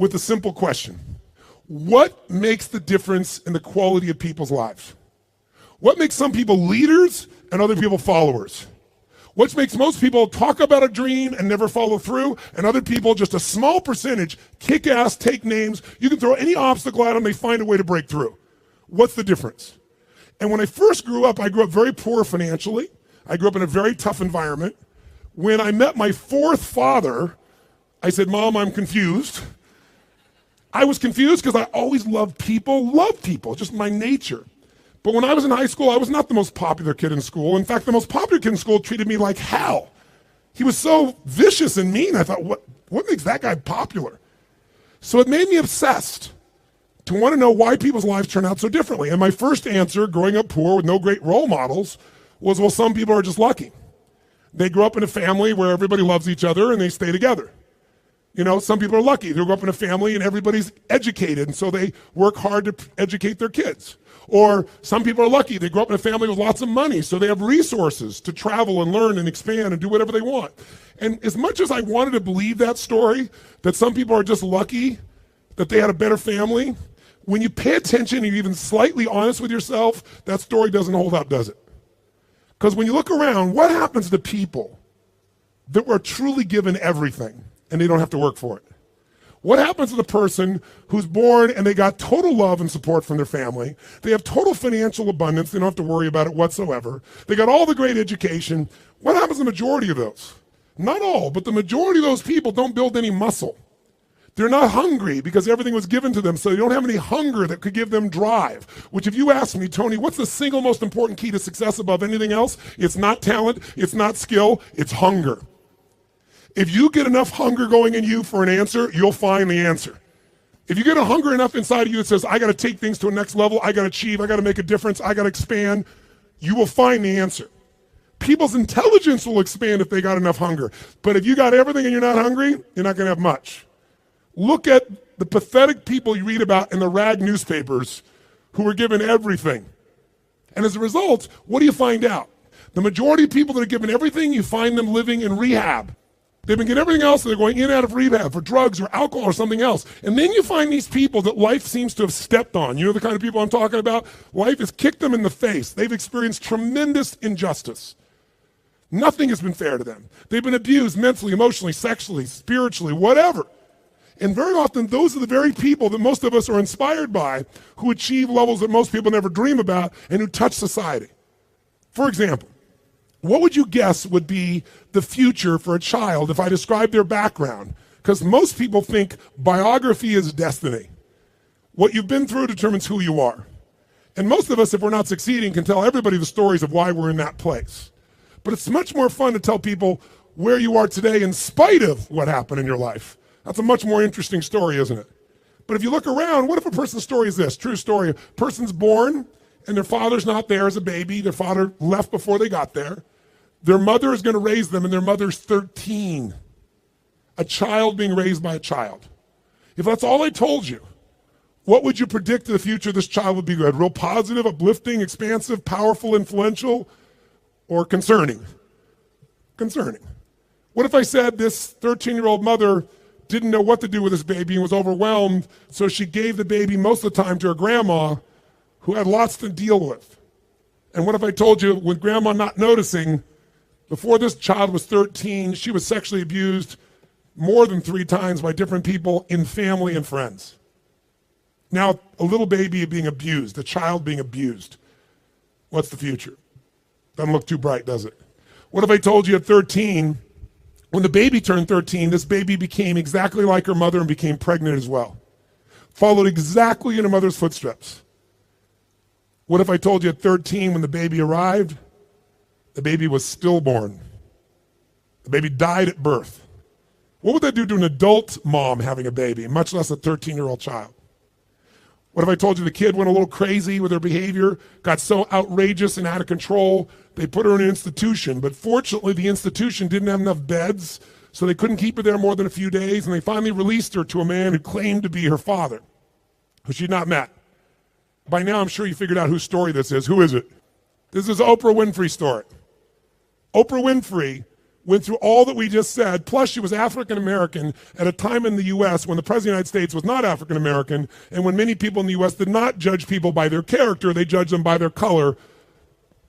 with a simple question. What makes the difference in the quality of people's lives? What makes some people leaders and other people followers? What makes most people talk about a dream and never follow through, and other people, just a small percentage, kick ass, take names. You can throw any obstacle at them, they find a way to break through. What's the difference? And when I first grew up, I grew up very poor financially. I grew up in a very tough environment. When I met my fourth father, I said, Mom, I'm confused. I was confused because I always loved people, just my nature. But when I was in high school, I was not the most popular kid in school. In fact, the most popular kid in school treated me like hell. He was so vicious and mean. I thought, what makes that guy popular? So it made me obsessed to want to know why people's lives turn out so differently. And my first answer, growing up poor with no great role models, was, well, some people are just lucky. They grew up in a family where everybody loves each other and they stay together. You know, some people are lucky. They grew up in a family and everybody's educated, and so they work hard to educate their kids. Or some people are lucky. They grow up in a family with lots of money, so they have resources to travel and learn and expand and do whatever they want. And as much as I wanted to believe that story, that some people are just lucky, that they had a better family, when you pay attention and you're even slightly honest with yourself, that story doesn't hold up, does it? Because when you look around, what happens to people that were truly given everything and they don't have to work for it? What happens to the person who's born and they got total love and support from their family? They have total financial abundance. They don't have to worry about it whatsoever. They got all the great education. What happens to the majority of those? Not all, but the majority of those people don't build any muscle. They're not hungry because everything was given to them, so they don't have any hunger that could give them drive. Which, if you ask me, Tony, what's the single most important key to success above anything else? It's not talent, it's not skill, it's hunger. If you get enough hunger going in you for an answer, you'll find the answer. If you get a hunger enough inside of you that says, I got to take things to a next level, I got to achieve, I got to make a difference, I got to expand, you will find the answer. People's intelligence will expand if they got enough hunger. But if you got everything and you're not hungry, you're not going to have much. Look at the pathetic people you read about in the rag newspapers who were given everything. And as a result, what do you find out? The majority of people that are given everything, you find them living in rehab. They've been getting everything else, and they're going in and out of rehab for drugs or alcohol or something else. And then you find these people that life seems to have stepped on. You know the kind of people I'm talking about? Life has kicked them in the face. They've experienced tremendous injustice. Nothing has been fair to them. They've been abused mentally, emotionally, sexually, spiritually, whatever. And very often, those are the very people that most of us are inspired by, who achieve levels that most people never dream about and who touch society. For example, what would you guess would be the future for a child if I described their background? Because most people think biography is destiny. What you've been through determines who you are. And most of us, if we're not succeeding, can tell everybody the stories of why we're in that place. But it's much more fun to tell people where you are today in spite of what happened in your life. That's a much more interesting story, isn't it? But if you look around, what if a person's story is this? True story. A person's born and their father's not there as a baby. Their father left before they got there. Their mother is going to raise them, and their mother's 13. A child being raised by a child. If that's all I told you, what would you predict the future of this child would be? Real positive, uplifting, expansive, powerful, influential, or concerning? Concerning. What if I said this 13-year-old mother didn't know what to do with this baby and was overwhelmed, so she gave the baby most of the time to her grandma, who had lots to deal with? And what if I told you, with grandma not noticing, before this child was 13, she was sexually abused more than 3 times by different people in family and friends? Now, a little baby being abused, a child being abused. What's the future? Doesn't look too bright, does it? What if I told you at 13, when the baby turned 13, this baby became exactly like her mother and became pregnant as well? Followed exactly in her mother's footsteps. What if I told you at 13, when the baby arrived, the baby was stillborn? The baby died at birth. What would that do to an adult mom having a baby, much less a 13-year-old child? What if I told you the kid went a little crazy with her behavior, got so outrageous and out of control, they put her in an institution, but fortunately the institution didn't have enough beds, so they couldn't keep her there more than a few days, and they finally released her to a man who claimed to be her father, who she'd not met. By now I'm sure you figured out whose story this is. Who is it? This is Oprah Winfrey's story. Oprah Winfrey went through all that we just said, plus she was African American at a time in the US when the President of the United States was not African American, and when many people in the US did not judge people by their character, they judged them by their color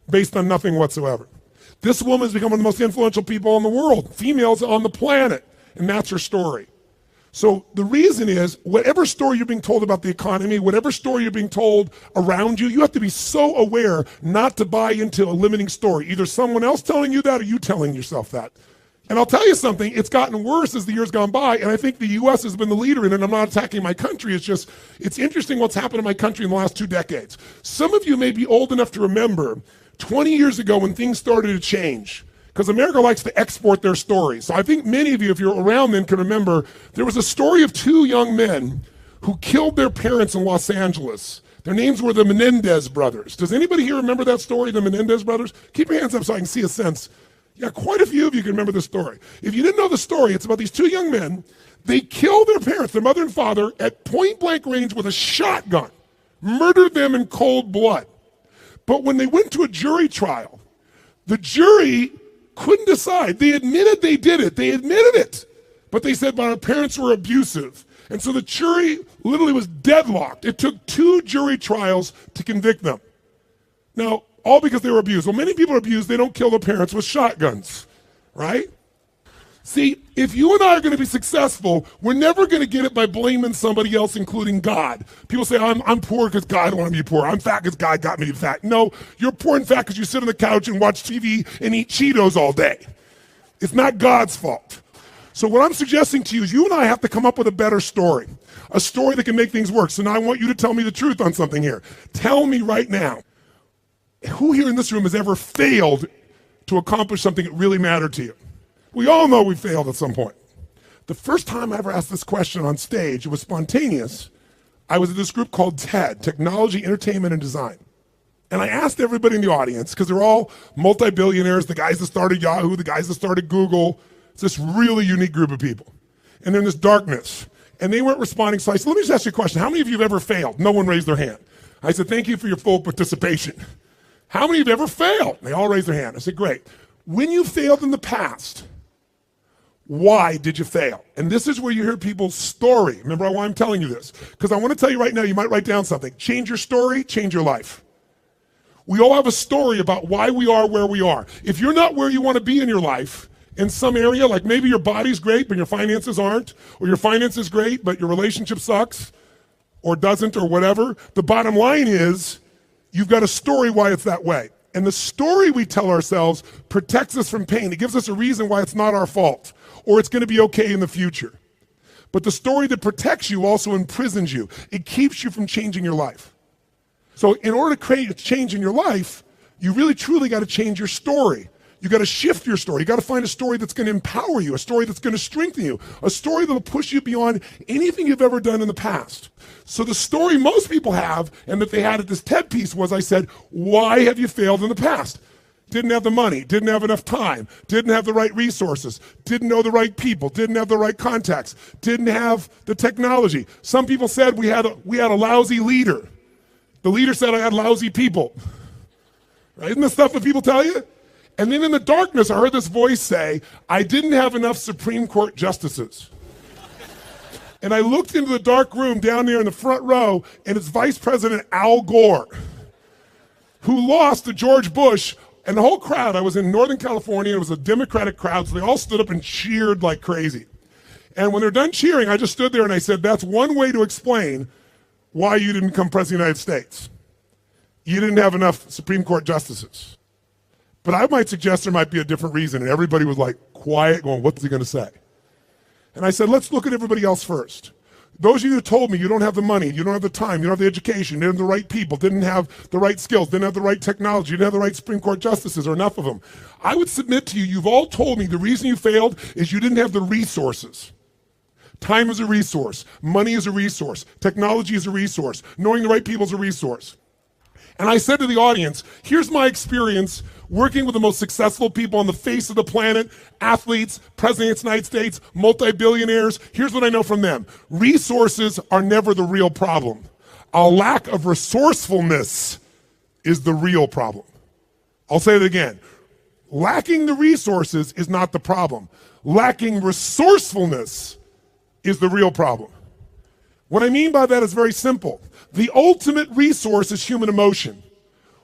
based on nothing whatsoever. This woman has become one of the most influential people in the world, females on the planet, and that's her story. So the reason is, whatever story you're being told about the economy, whatever story you're being told around you, you have to be so aware not to buy into a limiting story. Either someone else telling you that or you telling yourself that. And I'll tell you something, it's gotten worse as the years gone by, and I think the US has been the leader in it. I'm not attacking my country, it's interesting what's happened in my country in the last 2 decades. Some of you may be old enough to remember 20 years ago when things started to change, because America likes to export their stories. So I think many of you, if you're around then, can remember there was a story of 2 young men who killed their parents in Los Angeles. Their names were the Menendez brothers. Does anybody here remember that story, the Menendez brothers? Keep your hands up so I can see a sense. Yeah, quite a few of you can remember the story. If you didn't know the story, it's about these 2 young men. They killed their parents, their mother and father, at point blank range with a shotgun, murdered them in cold blood. But when they went to a jury trial, the jury couldn't decide. They admitted they did it. They admitted it. But they said, but our parents were abusive. And so the jury literally was deadlocked. It took 2 jury trials to convict them. Now, all because they were abused. Well, many people are abused. They don't kill their parents with shotguns, right? See, if you and I are going to be successful, we're never going to get it by blaming somebody else, including God. People say, I'm poor because God wanted me to be poor. I'm fat because God got me to be fat. No, you're poor and fat because you sit on the couch and watch TV and eat Cheetos all day. It's not God's fault. So what I'm suggesting to you is you and I have to come up with a better story, a story that can make things work. So now I want you to tell me the truth on something here. Tell me right now, who here in this room has ever failed to accomplish something that really mattered to you? We all know we failed at some point. The first time I ever asked this question on stage, it was spontaneous. I was at this group called TED, Technology, Entertainment, and Design. And I asked everybody in the audience, because they're all multi-billionaires, the guys that started Yahoo, the guys that started Google. It's this really unique group of people. And they're in this darkness. And they weren't responding, so I said, let me just ask you a question. How many of you have ever failed? No one raised their hand. I said, thank you for your full participation. How many of you have ever failed? They all raised their hand. I said, great. When you failed in the past, why did you fail? And this is where you hear people's story. Remember why I'm telling you this? Because I want to tell you right now, you might write down something. Change your story, change your life. We all have a story about why we are where we are. If you're not where you want to be in your life, in some area, like maybe your body's great, but your finances aren't, or your finances great, but your relationship sucks, or doesn't, or whatever, the bottom line is, you've got a story why it's that way. And the story we tell ourselves protects us from pain. It gives us a reason why it's not our fault, or it's going to be okay in the future. But the story that protects you also imprisons you. It keeps you from changing your life. So in order to create a change in your life, you really truly got to change your story. You got to shift your story. You got to find a story that's going to empower you, a story that's going to strengthen you, a story that'll push you beyond anything you've ever done in the past. So the story most people have, and that they had at this TED piece was, I said, why have you failed in the past? Didn't have the money, didn't have enough time, didn't have the right resources, didn't know the right people, didn't have the right contacts, didn't have the technology. Some people said we had a lousy leader. The leader said I had lousy people. Right? Isn't this stuff that people tell you? And then in the darkness, I heard this voice say, I didn't have enough Supreme Court justices. And I looked into the dark room down there in the front row, and it's Vice President Al Gore, who lost to George Bush. And the whole crowd, I was in Northern California, it was a Democratic crowd, so they all stood up and cheered like crazy. And when they're done cheering, I just stood there and I said, that's one way to explain why you didn't become President of the United States. You didn't have enough Supreme Court justices. But I might suggest there might be a different reason. And everybody was like quiet, going, what's he going to say? And I said, let's look at everybody else first. Those of you who told me you don't have the money, you don't have the time, you don't have the education, you didn't have the right people, didn't have the right skills, didn't have the right technology, you didn't have the right Supreme Court justices, or enough of them. I would submit to you, you've all told me the reason you failed is you didn't have the resources. Time is a resource. Money is a resource. Technology is a resource. Knowing the right people is a resource. And I said to the audience, here's my experience working with the most successful people on the face of the planet, athletes, presidents of the United States, multi-billionaires. Here's what I know from them. Resources are never the real problem. A lack of resourcefulness is the real problem. I'll say it again. Lacking the resources is not the problem. Lacking resourcefulness is the real problem. What I mean by that is very simple. The ultimate resource is human emotion.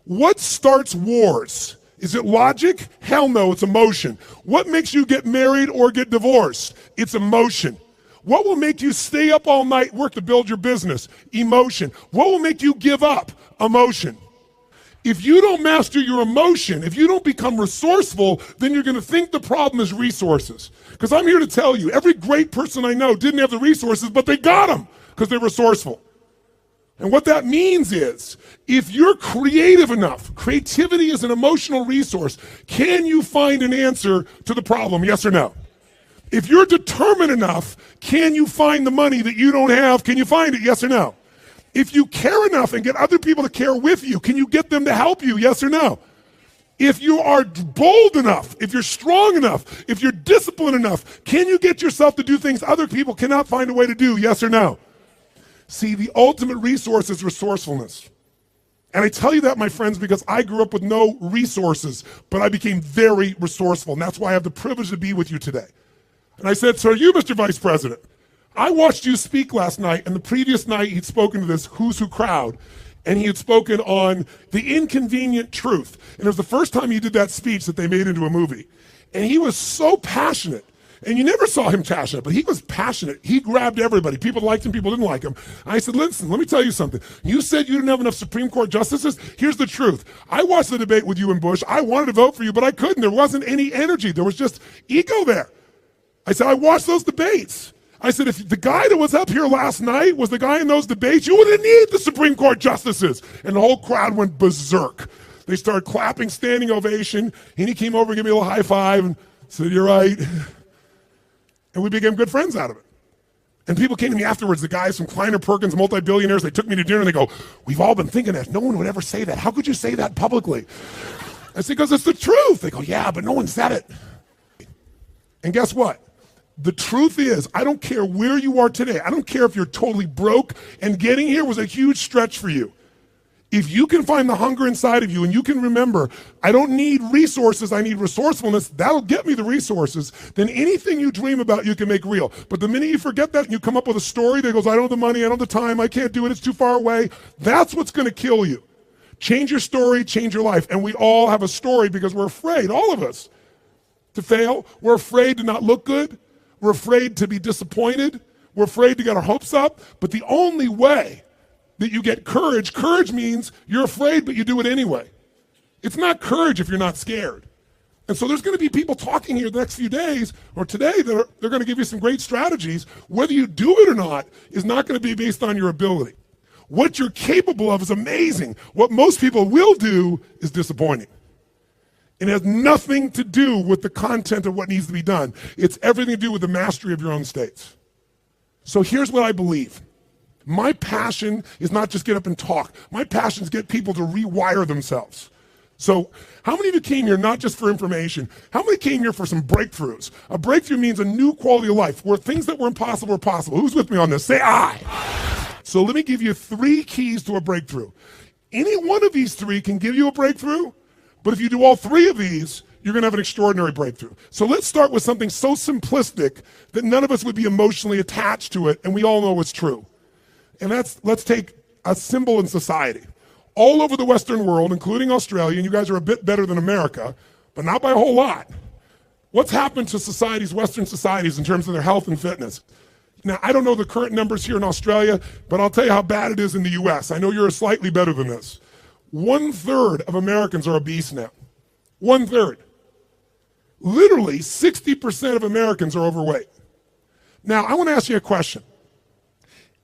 What starts wars? Is it logic? Hell no, it's emotion. What makes you get married or get divorced? It's emotion. What will make you stay up all night, work to build your business? Emotion. What will make you give up? Emotion. If you don't master your emotion, if you don't become resourceful, then you're going to think the problem is resources. Because I'm here to tell you, every great person I know didn't have the resources, but they got them because they're resourceful. And what that means is, if you're creative enough, creativity is an emotional resource, can you find an answer to the problem, yes or no? If you're determined enough, can you find the money that you don't have? Can you find it, yes or no? If you care enough and get other people to care with you, can you get them to help you, yes or no? If you are bold enough, if you're strong enough, if you're disciplined enough, can you get yourself to do things other people cannot find a way to do, yes or no? See, the ultimate resource is resourcefulness. And I tell you that, my friends, because I grew up with no resources, but I became very resourceful. And that's why I have the privilege to be with you today. And I said, so are you, Mr. Vice President? I watched you speak last night, and the previous night he'd spoken to this Who's Who crowd, and he had spoken on the inconvenient truth. And it was the first time he did that speech that they made into a movie. And he was so passionate. And you never saw him passionate, but he was passionate. He grabbed everybody. People liked him, people didn't like him. I said, listen, let me tell you something. You said you didn't have enough Supreme Court justices? Here's the truth. I watched the debate with you and Bush. I wanted to vote for you, but I couldn't. There wasn't any energy. There was just ego there. I said, I watched those debates. I said, if the guy that was up here last night was the guy in those debates, you wouldn't need the Supreme Court justices. And the whole crowd went berserk. They started clapping, standing ovation, and he came over and gave me a little high five and said, you're right. And we became good friends out of it. And people came to me afterwards, the guys from Kleiner Perkins, multi-billionaires, they took me to dinner and they go, we've all been thinking that. No one would ever say that. How could you say that publicly? I said, because it's the truth. They go, yeah, but no one said it. And guess what? The truth is, I don't care where you are today. I don't care if you're totally broke, and getting here was a huge stretch for you. If you can find the hunger inside of you and you can remember, I don't need resources, I need resourcefulness, that'll get me the resources, then anything you dream about you can make real. But the minute you forget that and you come up with a story that goes, I don't have the money, I don't have the time, I can't do it, it's too far away, that's what's gonna kill you. Change your story, change your life. And we all have a story because we're afraid, all of us, to fail. We're afraid to not look good. We're afraid to be disappointed. We're afraid to get our hopes up. But the only way that you get courage, courage means you're afraid, but you do it anyway. It's not courage if you're not scared. And so there's going to be people talking here the next few days or today that they're going to give you some great strategies. Whether you do it or not is not going to be based on your ability. What you're capable of is amazing. What most people will do is disappointing. It has nothing to do with the content of what needs to be done. It's everything to do with the mastery of your own states. So here's what I believe. My passion is not just get up and talk. My passion is get people to rewire themselves. So how many of you came here not just for information? How many came here for some breakthroughs? A breakthrough means a new quality of life where things that were impossible are possible. Who's with me on this? Say I. So let me give you 3 keys to a breakthrough. Any one of these 3 can give you a breakthrough, but if you do all 3 of these, you're going to have an extraordinary breakthrough. So let's start with something so simplistic that none of us would be emotionally attached to it, and we all know it's true. And let's take a symbol in society. All over the Western world, including Australia, and you guys are a bit better than America, but not by a whole lot. What's happened to societies, Western societies, in terms of their health and fitness? Now, I don't know the current numbers here in Australia, but I'll tell you how bad it is in the US. I know you're slightly better than this. 1/3 of Americans are obese now. 1/3. Literally 60% of Americans are overweight. Now, I want to ask you a question.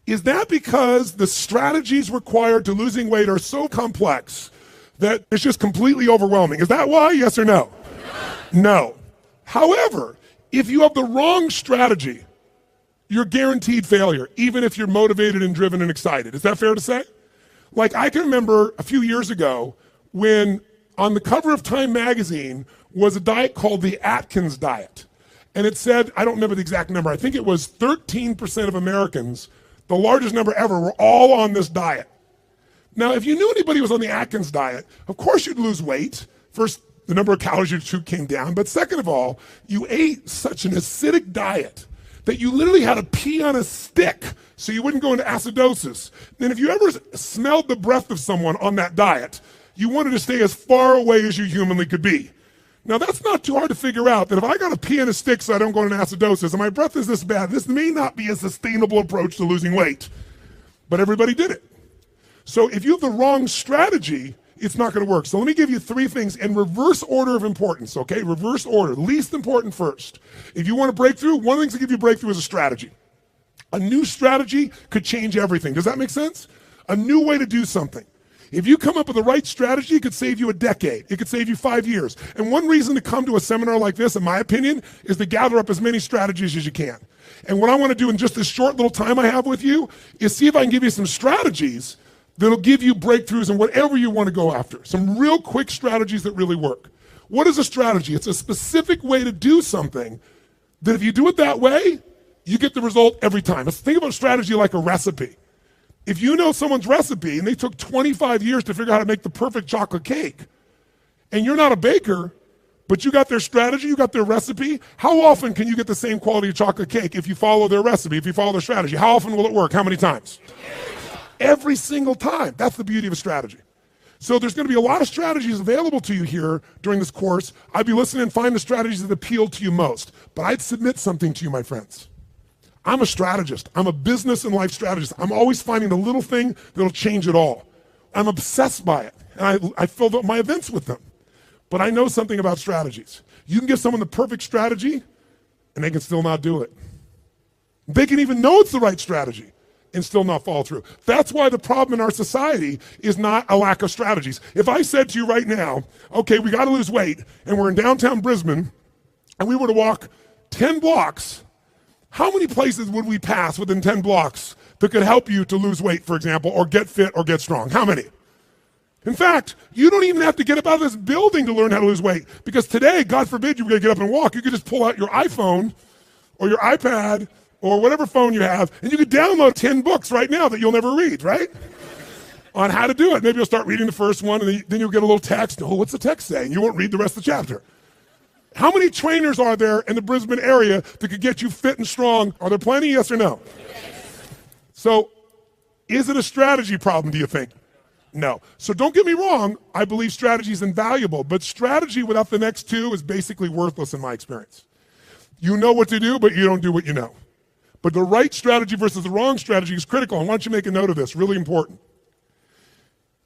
Is that because the strategies required to losing weight are so complex that it's just completely overwhelming? Is that why? Yes or no? No. However, if you have the wrong strategy, you're guaranteed failure, even if you're motivated and driven and excited. Is that fair to say? Like, I can remember a few years ago when on the cover of Time magazine was a diet called the Atkins diet. And it said, I don't remember the exact number, I think it was 13% of Americans, the largest number ever, were all on this diet. Now, if you knew anybody was on the Atkins diet, of course you'd lose weight. For the number of calories you took came down. But second of all, you ate such an acidic diet that you literally had to pee on a stick so you wouldn't go into acidosis. And if you ever smelled the breath of someone on that diet, you wanted to stay as far away as you humanly could be. Now, that's not too hard to figure out, that if I got to pee on a stick so I don't go into acidosis and my breath is this bad, this may not be a sustainable approach to losing weight. But everybody did it. So if you have the wrong strategy, it's not going to work. So let me give you 3 things in reverse order of importance, okay? Reverse order, least important first. If you want a breakthrough, one of the things that give you a breakthrough is a strategy. A new strategy could change everything. Does that make sense? A new way to do something. If you come up with the right strategy, it could save you a decade. It could save you 5 years. And one reason to come to a seminar like this, in my opinion, is to gather up as many strategies as you can. And what I want to do in just this short little time I have with you is see if I can give you some strategies that'll give you breakthroughs in whatever you want to go after. Some real quick strategies that really work. What is a strategy? It's a specific way to do something that if you do it that way, you get the result every time. Let's think about strategy like a recipe. If you know someone's recipe and they took 25 years to figure out how to make the perfect chocolate cake, and you're not a baker, but you got their strategy, you got their recipe, how often can you get the same quality of chocolate cake if you follow their recipe, if you follow their strategy? How often will it work? How many times? Every single time. That's the beauty of a strategy. So there's going to be a lot of strategies available to you here during this course. I'd be listening and find the strategies that appeal to you most. But I'd submit something to you, my friends. I'm a strategist. I'm a business and life strategist. I'm always finding the little thing that'll change it all. I'm obsessed by it. And I filled up my events with them. But I know something about strategies. You can give someone the perfect strategy, and they can still not do it. They can even know it's the right strategy and still not follow through. That's why the problem in our society is not a lack of strategies. If I said to you right now, okay, we got to lose weight, and we're in downtown Brisbane, and we were to walk 10 blocks, how many places would we pass within 10 blocks that could help you to lose weight, for example, or get fit or get strong? How many? In fact, you don't even have to get up out of this building to learn how to lose weight, because today, God forbid you were going to get up and walk, you could just pull out your iPhone or your iPad or whatever phone you have, and you could download 10 books right now that you'll never read, right? On how to do it. Maybe you'll start reading the first one, and then you'll get a little text. Oh, what's the text say? And you won't read the rest of the chapter. How many trainers are there in the Brisbane area that could get you fit and strong? Are there plenty, yes or no? Yes. So, is it a strategy problem, do you think? No. So don't get me wrong, I believe strategy is invaluable, but strategy without the next 2 is basically worthless in my experience. You know what to do, but you don't do what you know. But the right strategy versus the wrong strategy is critical. And why don't you make a note of this? Really important.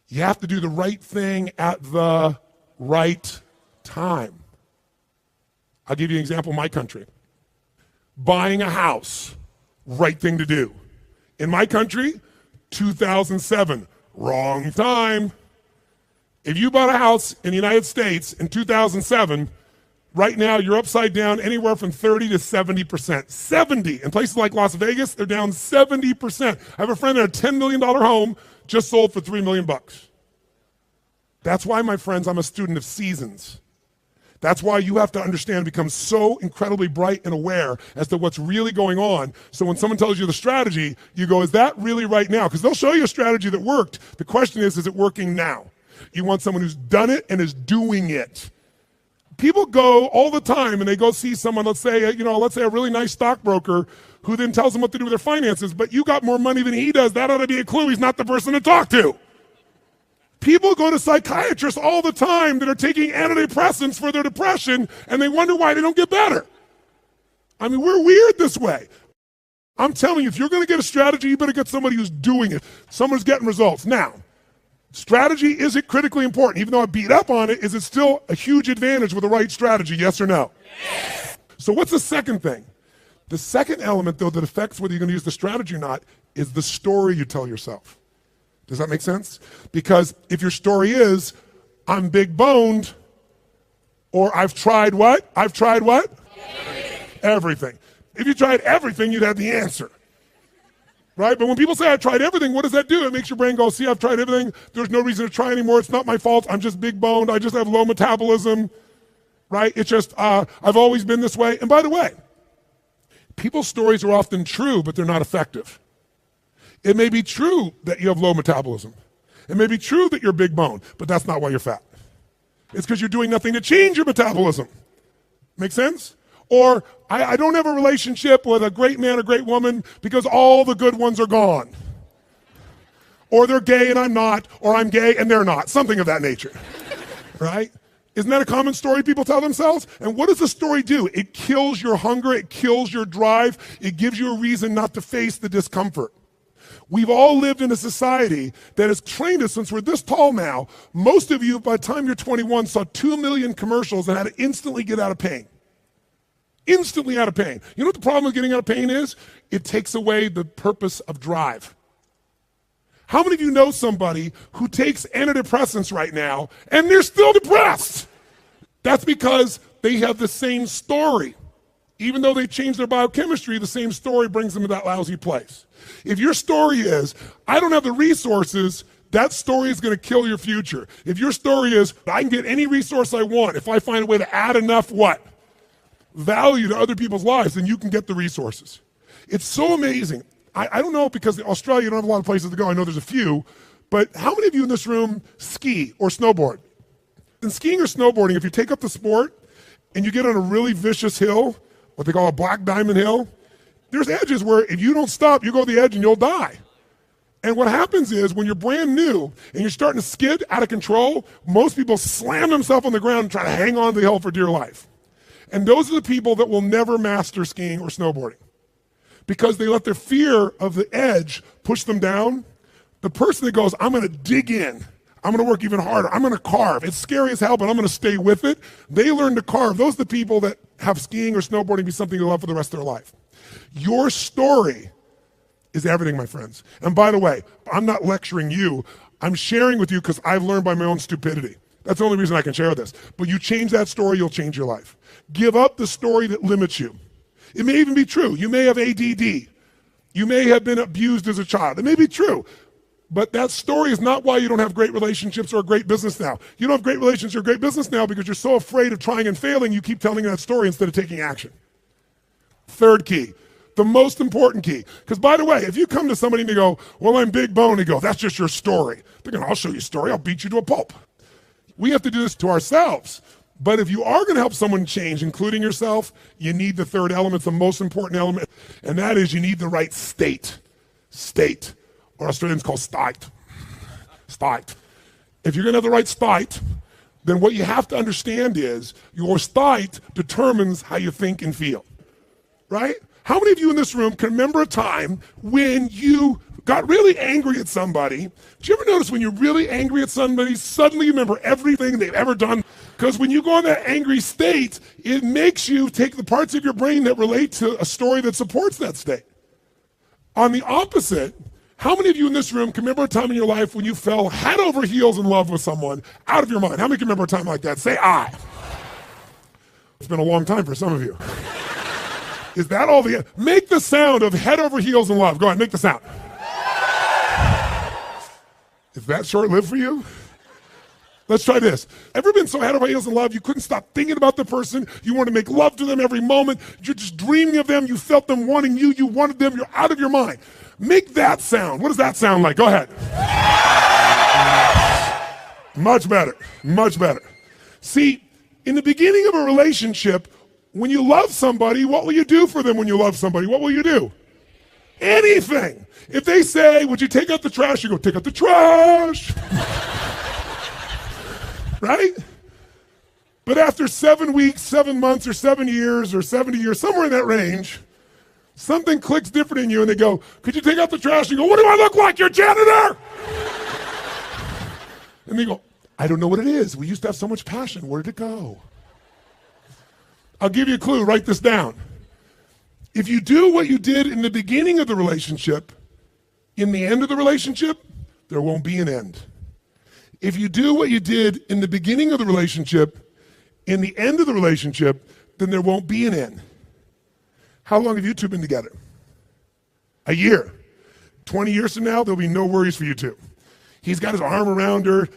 You have to do the right thing at the right time. I'll give you an example in my country. Buying a house, right thing to do. In my country, 2007, wrong time. If you bought a house in the United States in 2007, right now you're upside down anywhere from 30 to 70%. 70. In places like Las Vegas, they're down 70%. I have a friend that had a $10 million home just sold for $3 million. That's why, my friends, I'm a student of seasons. That's why you have to understand, become so incredibly bright and aware as to what's really going on. So when someone tells you the strategy, you go, is that really right now? Because they'll show you a strategy that worked. The question is it working now? You want someone who's done it and is doing it. People go all the time and they go see someone, let's say a really nice stockbroker who then tells them what to do with their finances, but you got more money than he does. That ought to be a clue he's not the person to talk to. People go to psychiatrists all the time that are taking antidepressants for their depression, and they wonder why they don't get better. I mean, we're weird this way. I'm telling you, if you're going to get a strategy, you better get somebody who's doing it. Someone who's getting results. Now, strategy, is it critically important? Even though I beat up on it, is it still a huge advantage with the right strategy, yes or no? Yes. So what's the second thing? The second element, though, that affects whether you're going to use the strategy or not is the story you tell yourself. Does that make sense? Because if your story is, I'm big boned, or I've tried what? I've tried what? Everything. If you tried everything, you'd have the answer. Right? But when people say I've tried everything, what does that do? It makes your brain go, see, I've tried everything. There's no reason to try anymore. It's not my fault. I'm just big boned. I just have low metabolism. Right? It's just, I've always been this way. And by the way, people's stories are often true, but they're not effective. It may be true that you have low metabolism. It may be true that you're big bone, but that's not why you're fat. It's because you're doing nothing to change your metabolism. Make sense? Or I don't have a relationship with a great man or great woman because all the good ones are gone. Or they're gay and I'm not, or I'm gay and they're not. Something of that nature, right? Isn't that a common story people tell themselves? And what does the story do? It kills your hunger, it kills your drive, it gives you a reason not to face the discomfort. We've all lived in a society that has trained us since we're this tall now. Most of you, by the time you're 21, saw 2 million commercials and had to instantly get out of pain. Instantly out of pain. You know what the problem with getting out of pain is? It takes away the purpose of drive. How many of you know somebody who takes antidepressants right now and they're still depressed? That's because they have the same story. Even though they changed their biochemistry, the same story brings them to that lousy place. If your story is, I don't have the resources, that story is going to kill your future. If your story is, I can get any resource I want, if I find a way to add enough what? Value to other people's lives, then you can get the resources. It's so amazing. I don't know, because in Australia you don't have a lot of places to go. I know there's a few, but how many of you in this room ski or snowboard? In skiing or snowboarding, if you take up the sport and you get on a really vicious hill, what they call a black diamond hill, there's edges where if you don't stop, you go to the edge and you'll die. And what happens is when you're brand new and you're starting to skid out of control, most people slam themselves on the ground and try to hang on to the hill for dear life. And those are the people that will never master skiing or snowboarding because they let their fear of the edge push them down. The person that goes, I'm going to dig in, I'm going to work even harder, I'm going to carve. It's scary as hell, but I'm going to stay with it. They learn to carve. Those are the people that have skiing or snowboarding be something they love for the rest of their life. Your story is everything, my friends. And by the way, I'm not lecturing you. I'm sharing with you because I've learned by my own stupidity. That's the only reason I can share this. But you change that story, you'll change your life. Give up the story that limits you. It may even be true. You may have ADD. You may have been abused as a child. It may be true. But that story is not why you don't have great relationships or a great business now. You don't have great relationships or great business now because you're so afraid of trying and failing, you keep telling that story instead of taking action. Third key, the most important key. Because by the way, if you come to somebody and they go, well, I'm big bone, and they go, that's just your story. They're going, I'll show you a story. I'll beat you to a pulp. We have to do this to ourselves. But if you are going to help someone change, including yourself, you need the third element, the most important element, and that is you need the right state. State, or Australians call state. State. If you're going to have the right state, then what you have to understand is your state determines how you think and feel. Right? How many of you in this room can remember a time when you got really angry at somebody? Did you ever notice when you're really angry at somebody, suddenly you remember everything they've ever done? Because when you go in that angry state, it makes you take the parts of your brain that relate to a story that supports that state. On the opposite, how many of you in this room can remember a time in your life when you fell head over heels in love with someone out of your mind? How many can remember a time like that? Say I. It's been a long time for some of you. Is that all the... Make the sound of head over heels in love. Go ahead, make the sound. Is that short-lived for you? Let's try this. Ever been so head over heels in love you couldn't stop thinking about the person? You want to make love to them every moment. You're just dreaming of them. You felt them wanting you. You wanted them. You're out of your mind. Make that sound. What does that sound like? Go ahead. Much better. Much better. See, in the beginning of a relationship, when you love somebody, what will you do for them when you love somebody? What will you do? Anything. If they say, would you take out the trash? You go, take out the trash. Right? But after 7 weeks, 7 months, or 7 years, or 70 years, somewhere in that range, something clicks different in you and they go, could you take out the trash? You go, what do I look like, your janitor? And they go, I don't know what it is. We used to have so much passion. Where did it go? I'll give you a clue. Write this down. If you do what you did in the beginning of the relationship, in the end of the relationship, there won't be an end. If you do what you did in the beginning of the relationship, in the end of the relationship, then there won't be an end. How long have you two been together? A year. 20 years from now, there'll be no worries for you two. He's got his arm around her.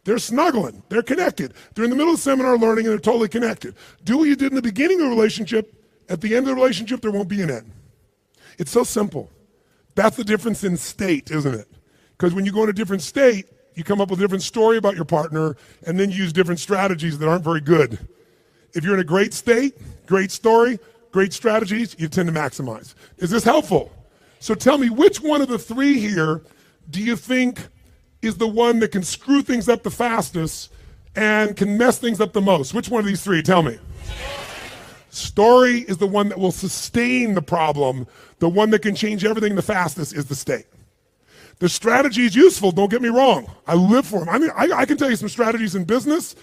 They're snuggling. They're connected. They're in the middle of the seminar learning and they're totally connected. Do what you did in the beginning of the relationship. At the end of the relationship, there won't be an end. It's so simple. That's the difference in state, isn't it? Because when you go in a different state, you come up with a different story about your partner, and then you use different strategies that aren't very good. If you're in a great state, great story, great strategies, you tend to maximize. Is this helpful? So tell me, which one of the three here do you think is the one that can screw things up the fastest and can mess things up the most? Which one of these three? Tell me. Story is the one that will sustain the problem. The one that can change everything the fastest is the state. The strategy is useful, don't get me wrong. I live for them. I mean, I can tell you some strategies in business.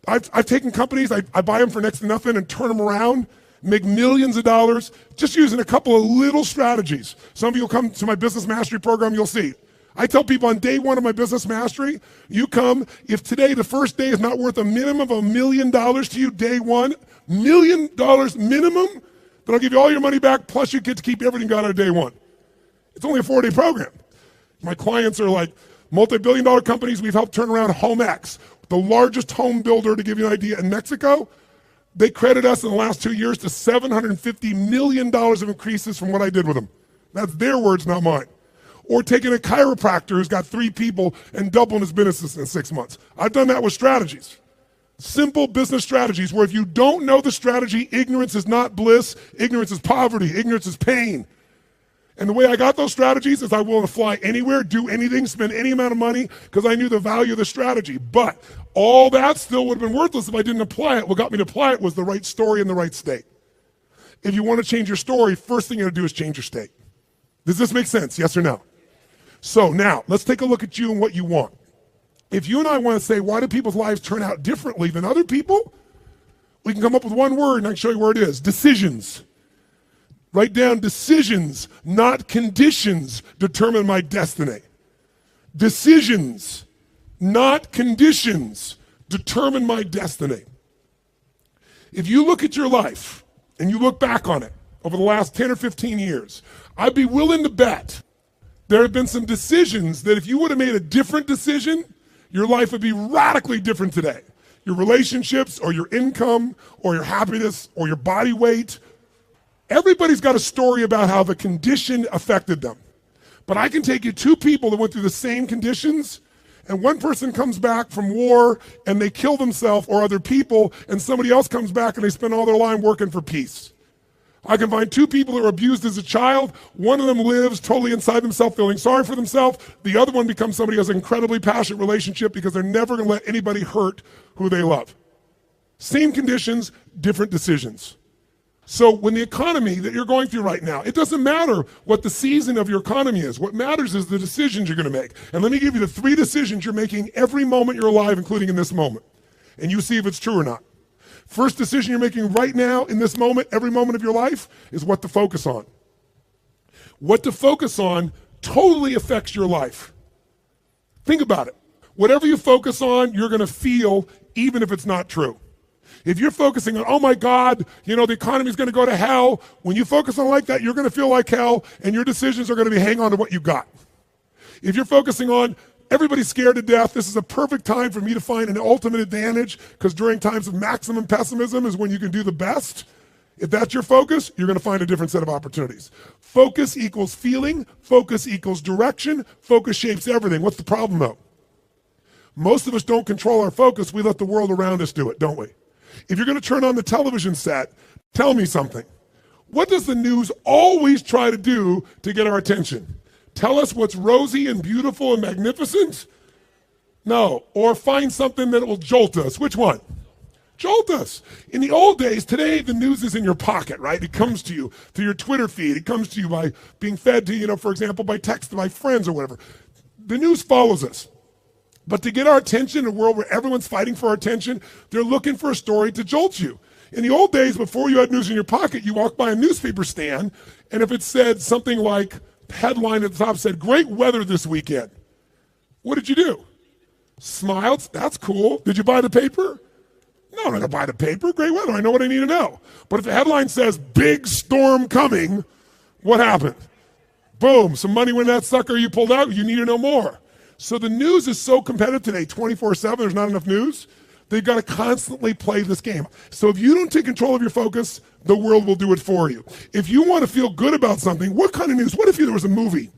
I've taken companies, I buy them for next to nothing and turn them around, make millions of dollars, just using a couple of little strategies. Some of you will come to my business mastery program, you'll see. I tell people on day one of my business mastery, you come, if today the first day is not worth a minimum of $1 million to you, day one, $1 million minimum, then I'll give you all your money back, plus you get to keep everything you got out of day one. It's only a 4-day program. My clients are like multi-billion-dollar companies. We've helped turn around HomeX, the largest home builder, to give you an idea, in Mexico. They credit us in the last 2 years to $750 million of increases from what I did with them. That's their words, not mine. Or taking a chiropractor who's got 3 people and doubling his business in 6 months. I've done that with strategies. Simple business strategies where if you don't know the strategy, ignorance is not bliss, ignorance is poverty, ignorance is pain. And the way I got those strategies is I willing to fly anywhere, do anything, spend any amount of money because I knew the value of the strategy. But all that still would have been worthless if I didn't apply it. What got me to apply it was the right story in the right state. If you want to change your story, first thing you got to do is change your state. Does this make sense? Yes or no? So now, let's take a look at you and what you want. If you and I want to say, why do people's lives turn out differently than other people? We can come up with one word and I can show you where it is. Decisions. Write down decisions, not conditions, determine my destiny. Decisions, not conditions, determine my destiny. If you look at your life and you look back on it over the last 10 or 15 years, I'd be willing to bet there have been some decisions that if you would have made a different decision, your life would be radically different today. Your relationships or your income or your happiness or your body weight. Everybody's got a story about how the condition affected them. But I can take you 2 people that went through the same conditions, and one person comes back from war and they kill themselves or other people, and somebody else comes back and they spend all their life working for peace. I can find 2 people that were abused as a child. One of them lives totally inside themselves, feeling sorry for themselves. The other one becomes somebody who has an incredibly passionate relationship because they're never going to let anybody hurt who they love. Same conditions, different decisions. So when the economy that you're going through right now, it doesn't matter what the season of your economy is. What matters is the decisions you're going to make. And let me give you the 3 decisions you're making every moment you're alive, including in this moment. And you see if it's true or not. First decision you're making right now, in this moment, every moment of your life, is what to focus on. What to focus on totally affects your life. Think about it. Whatever you focus on, you're going to feel, even if it's not true. If you're focusing on, oh my God, the economy's going to go to hell, when you focus on like that, you're going to feel like hell, and your decisions are going to be hang on to what you got. If you're focusing on, everybody's scared to death, this is a perfect time for me to find an ultimate advantage, because during times of maximum pessimism is when you can do the best. If that's your focus, you're going to find a different set of opportunities. Focus equals feeling, focus equals direction, focus shapes everything. What's the problem though? Most of us don't control our focus, we let the world around us do it, don't we? If you're going to turn on the television set, tell me something. What does the news always try to do to get our attention? Tell us what's rosy and beautiful and magnificent? No. Or find something that will jolt us. Which one? Jolt us. In the old days, today the news is in your pocket, right? It comes to you through your Twitter feed. It comes to you by being fed to, for example, by text by friends or whatever. The news follows us. But to get our attention in a world where everyone's fighting for our attention, they're looking for a story to jolt you. In the old days, before you had news in your pocket, you walked by a newspaper stand, and if it said something like, headline at the top said, great weather this weekend, what did you do? Smiled, that's cool. Did you buy the paper? No, I'm not gonna buy the paper, great weather, I know what I need to know. But if the headline says, big storm coming, what happened? Boom, some money went in that sucker, you pulled out, you need to know more. So the news is so competitive today, 24/7, there's not enough news. They've got to constantly play this game. So if you don't take control of your focus, the world will do it for you. If you want to feel good about something, what kind of news? What if there was a movie?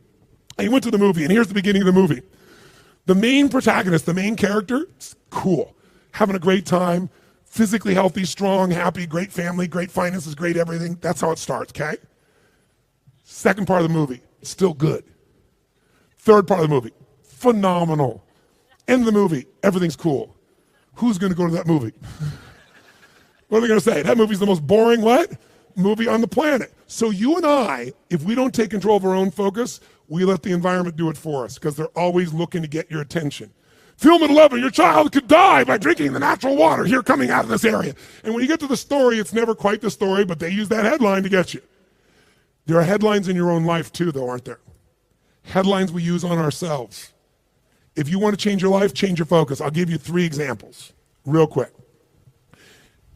And you went to the movie, and here's the beginning of the movie. The main protagonist, the main character, it's cool. Having a great time, physically healthy, strong, happy, great family, great finances, great everything. That's how it starts, okay? Second part of the movie, still good. Third part of the movie, phenomenal. End of the movie, everything's cool. Who's gonna go to that movie? What are they gonna say? That movie's the most boring what? Movie on the planet. So you and I, if we don't take control of our own focus, we let the environment do it for us because they're always looking to get your attention. Film at 11, your child could die by drinking the natural water here coming out of this area. And when you get to the story, it's never quite the story, but they use that headline to get you. There are headlines in your own life too, though, aren't there? Headlines we use on ourselves. If you want to change your life, change your focus. I'll give you 3 examples real quick.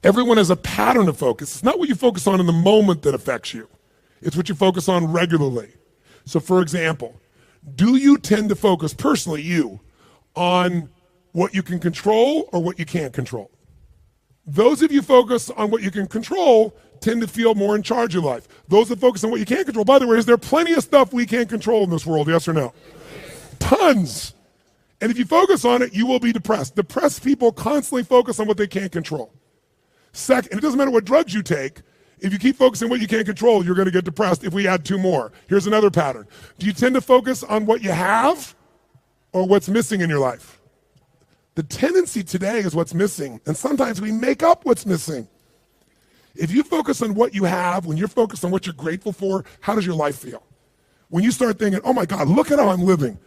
Everyone has a pattern of focus. It's not what you focus on in the moment that affects you. It's what you focus on regularly. So for example, do you tend to focus, personally you, on what you can control or what you can't control? Those of you focus on what you can control tend to feel more in charge of life. Those that focus on what you can't control, by the way, is there plenty of stuff we can't control in this world, yes or no? Tons. And if you focus on it, you will be depressed. Depressed people constantly focus on what they can't control. Second, and it doesn't matter what drugs you take, if you keep focusing on what you can't control, you're going to get depressed if we add 2 more. Here's another pattern. Do you tend to focus on what you have or what's missing in your life? The tendency today is what's missing, and sometimes we make up what's missing. If you focus on what you have, when you're focused on what you're grateful for, how does your life feel? When you start thinking, oh my God, look at how I'm living.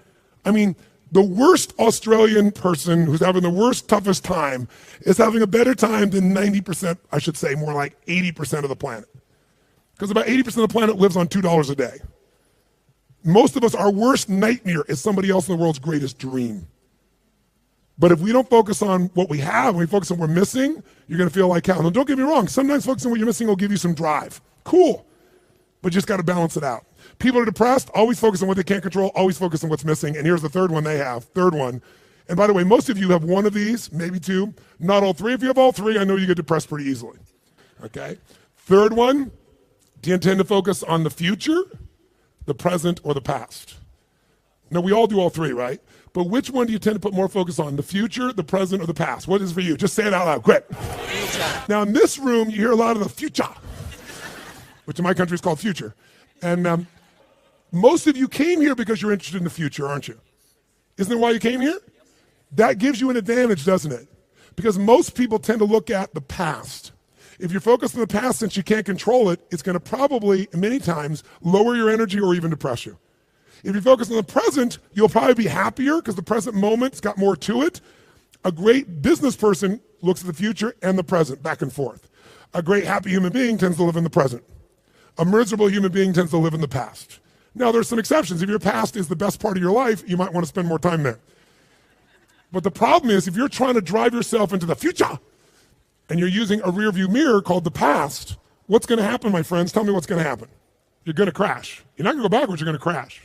I mean, the worst Australian person who's having the worst, toughest time is having a better time than 90%, I should say, more like 80% of the planet. Because about 80% of the planet lives on $2 a day. Most of us, our worst nightmare is somebody else in the world's greatest dream. But if we don't focus on what we have, and we focus on what we're missing, you're going to feel like hell. Now, don't get me wrong. Sometimes focusing on what you're missing will give you some drive. Cool. But you just got to balance it out. People are depressed, always focus on what they can't control, always focus on what's missing. And here's the third one they have. Third one. And by the way, most of you have one of these, maybe 2, not all 3. If you have all 3, I know you get depressed pretty easily. Okay? Third one, do you intend to focus on the future, the present, or the past? Now, we all do all 3, right? But which one do you tend to put more focus on, the future, the present, or the past? What is for you? Just say it out loud, quick. Future. Now, in this room, you hear a lot of the future, which in my country is called future. And most of you came here because you're interested in the future, aren't you? Isn't that why you came here? That gives you an advantage, doesn't it? Because most people tend to look at the past. If you're focused on the past, since you can't control it, it's going to probably, many times, lower your energy or even depress you. If you focus on the present, you'll probably be happier because the present moment's got more to it. A great business person looks at the future and the present, back and forth. A great happy human being tends to live in the present. A miserable human being tends to live in the past. Now, there's some exceptions. If your past is the best part of your life, you might want to spend more time there. But the problem is, if you're trying to drive yourself into the future and you're using a rearview mirror called the past, what's going to happen, my friends? Tell me what's going to happen. You're going to crash. You're not going to go backwards, you're going to crash.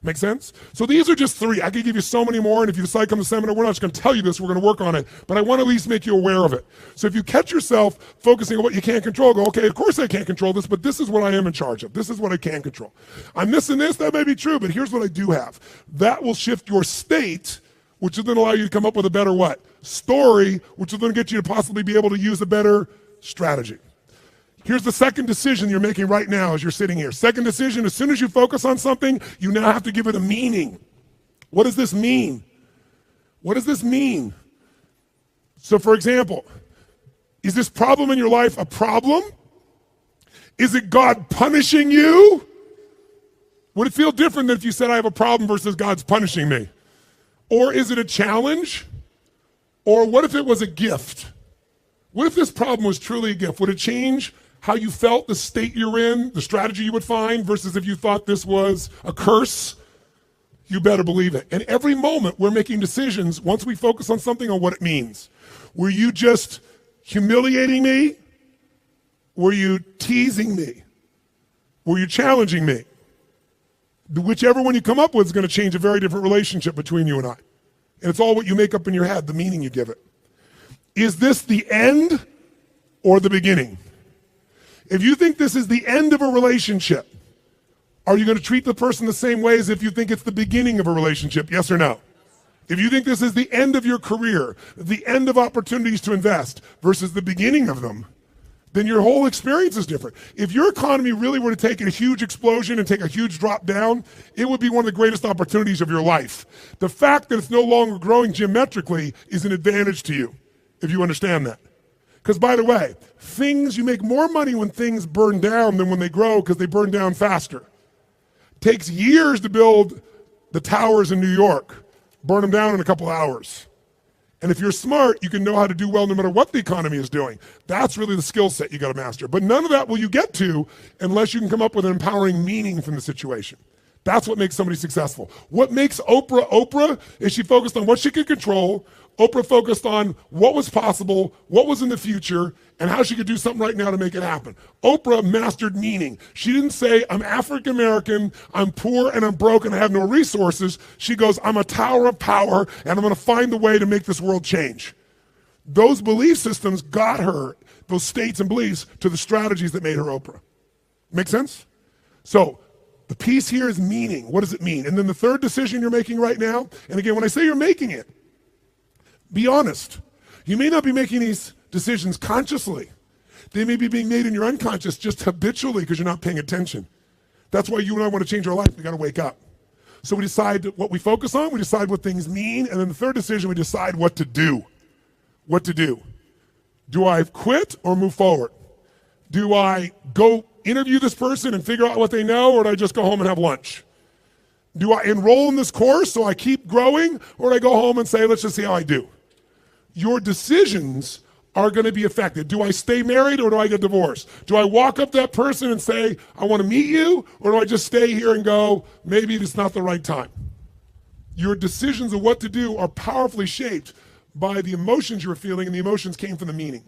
Make sense? So these are just 3. I could give you so many more, and if you decide to come to the seminar, we're not just going to tell you this, we're going to work on it. But I want to at least make you aware of it. So if you catch yourself focusing on what you can't control, go, okay, of course I can't control this, but this is what I am in charge of. This is what I can control. I'm missing this, that may be true, but here's what I do have. That will shift your state, which will then allow you to come up with a better what? Story, which will then get you to possibly be able to use a better strategy. Here's the second decision you're making right now as you're sitting here. Second decision, as soon as you focus on something, you now have to give it a meaning. What does this mean? What does this mean? So for example, is this problem in your life a problem? Is it God punishing you? Would it feel different than if you said I have a problem versus God's punishing me? Or is it a challenge? Or what if it was a gift? What if this problem was truly a gift? Would it change how you felt, the state you're in, the strategy you would find, versus if you thought this was a curse? You better believe it. And every moment we're making decisions once we focus on something, on what it means. Were you just humiliating me? Were you teasing me? Were you challenging me? Whichever one you come up with is going to change a very different relationship between you and I. And it's all what you make up in your head, the meaning you give it. Is this the end or the beginning? If you think this is the end of a relationship, are you going to treat the person the same way as if you think it's the beginning of a relationship? Yes or no? If you think this is the end of your career, the end of opportunities to invest versus the beginning of them, then your whole experience is different. If your economy really were to take a huge explosion and take a huge drop down, it would be one of the greatest opportunities of your life. The fact that it's no longer growing geometrically is an advantage to you, if you understand that. Because by the way, you make more money when things burn down than when they grow because they burn down faster. It takes years to build the towers in New York. Burn them down in a couple hours. And if you're smart, you can know how to do well no matter what the economy is doing. That's really the skill set you got to master. But none of that will you get to unless you can come up with an empowering meaning from the situation. That's what makes somebody successful. What makes Oprah Oprah is she focused on what she could control. Oprah focused on what was possible, what was in the future, and how she could do something right now to make it happen. Oprah mastered meaning. She didn't say, I'm African American, I'm poor and I'm broke and I have no resources. She goes, I'm a tower of power and I'm going to find a way to make this world change. Those belief systems got her, those states and beliefs, to the strategies that made her Oprah. Make sense? So the piece here is meaning. What does it mean? And then the third decision you're making right now, and again, when I say you're making it, be honest. You may not be making these decisions consciously. They may be being made in your unconscious just habitually because you're not paying attention. That's why you and I want to change our life. We got to wake up. So we decide what we focus on, we decide what things mean, and then the third decision, we decide what to do. What to do. Do I quit or move forward? Do I go interview this person and figure out what they know, or do I just go home and have lunch? Do I enroll in this course so I keep growing, or do I go home and say, let's just see how I do? Your decisions are going to be affected. Do I stay married or do I get divorced? Do I walk up to that person and say, I want to meet you, or do I just stay here and go, maybe it's not the right time? Your decisions of what to do are powerfully shaped by the emotions you were feeling, and the emotions came from the meaning.